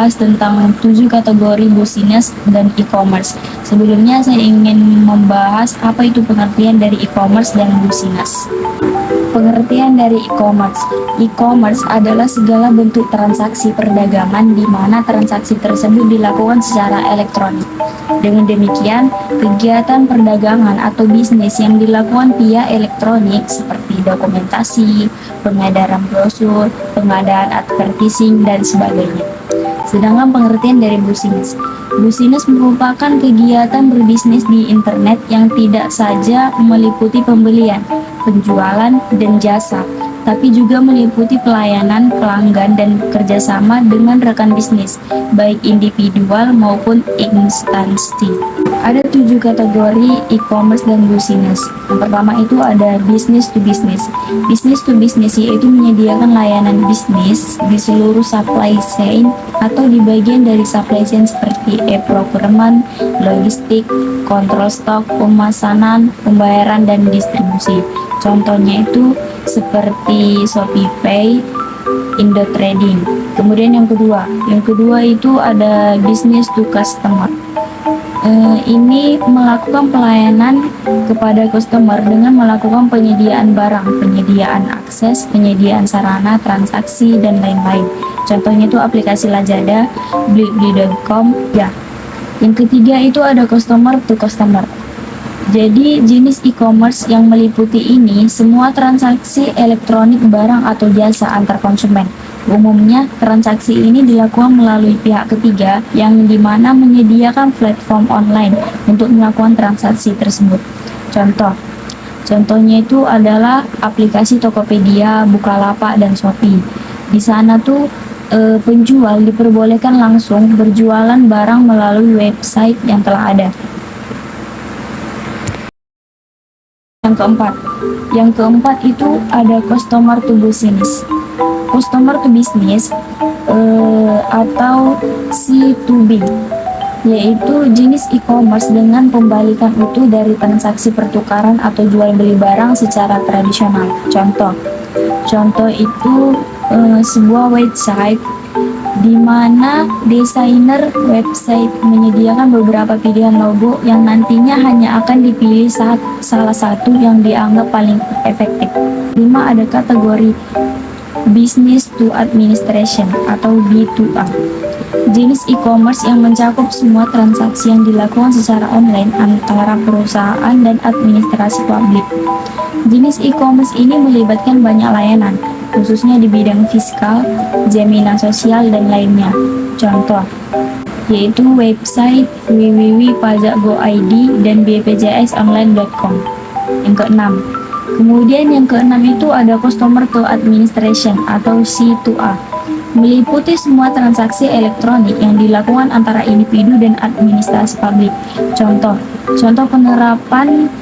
membahas tentang 7 kategori business dan e-commerce. Sebelumnya saya ingin membahas apa itu pengertian dari e-commerce dan business. Pengertian dari e-commerce. E-commerce adalah segala bentuk transaksi perdagangan di mana transaksi tersebut dilakukan secara elektronik. Dengan demikian, kegiatan perdagangan atau bisnis yang dilakukan via elektronik seperti dokumentasi, pengedaran brosur, pengadaan advertising, dan sebagainya. Sedangkan pengertian dari business. Business merupakan kegiatan berbisnis di internet yang tidak saja meliputi pembelian, penjualan, dan jasa, tapi juga meliputi pelayanan pelanggan dan kerjasama dengan rekan bisnis, baik individual maupun instansi. Ada 7 kategori e-commerce dan business. Yang pertama itu ada business to business. Business to business yaitu menyediakan layanan bisnis di seluruh supply chain atau di bagian dari supply chain seperti e-procurement, logistik, kontrol stok, pemesanan, pembayaran, dan distribusi. Contohnya itu seperti ShopeePay, Indo Trading. Kemudian yang kedua itu ada business to customer. Ini melakukan pelayanan kepada customer dengan melakukan penyediaan barang, penyediaan akses, penyediaan sarana, transaksi, dan lain-lain. Contohnya itu aplikasi Lazada, Blibli.com. Ya. Yang ketiga itu ada customer to customer. Jadi jenis e-commerce yang meliputi ini semua transaksi elektronik barang atau jasa antar konsumen. Umumnya transaksi ini dilakukan melalui pihak ketiga yang dimana menyediakan platform online untuk melakukan transaksi tersebut. Contohnya itu adalah aplikasi Tokopedia, Bukalapak, dan Shopee. Di sana tuh penjual diperbolehkan langsung berjualan barang melalui website yang telah ada. Yang keempat itu ada customer to business. Customer to business atau C2B, yaitu jenis e-commerce dengan pembalikan utuh dari transaksi pertukaran atau jual beli barang secara tradisional. Contoh itu sebuah website di mana desainer website menyediakan beberapa pilihan logo yang nantinya hanya akan dipilih salah satu yang dianggap paling efektif. 5 ada kategori business to administration atau B2A. Jenis e-commerce yang mencakup semua transaksi yang dilakukan secara online antara perusahaan dan administrasi publik. Jenis e-commerce ini melibatkan banyak layanan, khususnya di bidang fiskal, jaminan sosial, dan lainnya. Contoh yaitu website www.pajak.go.id dan bpjsonline.com. Kemudian yang keenam itu ada customer to administration atau C2A, meliputi semua transaksi elektronik yang dilakukan antara individu dan administrasi publik. Contoh penerapan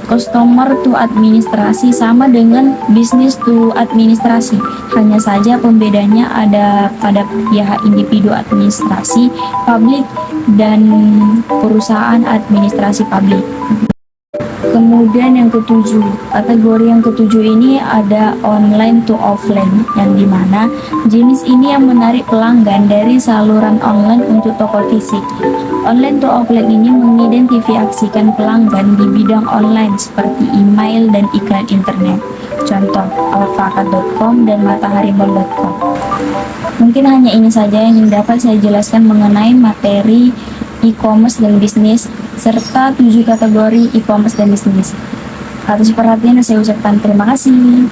customer to administrasi sama dengan business to administrasi, hanya saja pembedanya ada pada pihak individu administrasi publik dan perusahaan administrasi publik. Kemudian yang ketujuh, kategori yang ketujuh ini ada online to offline, yang dimana jenis ini yang menarik pelanggan dari saluran online untuk toko fisik. Online to offline ini mengidentifikasikan pelanggan di bidang online seperti email dan iklan internet. Contoh alfakad.com dan mataharimall.com. Mungkin hanya ini saja yang dapat saya jelaskan mengenai materi e-commerce dan bisnis serta 7 kategori e-commerce dan bisnis. Atas perhatian saya ucapkan terima kasih.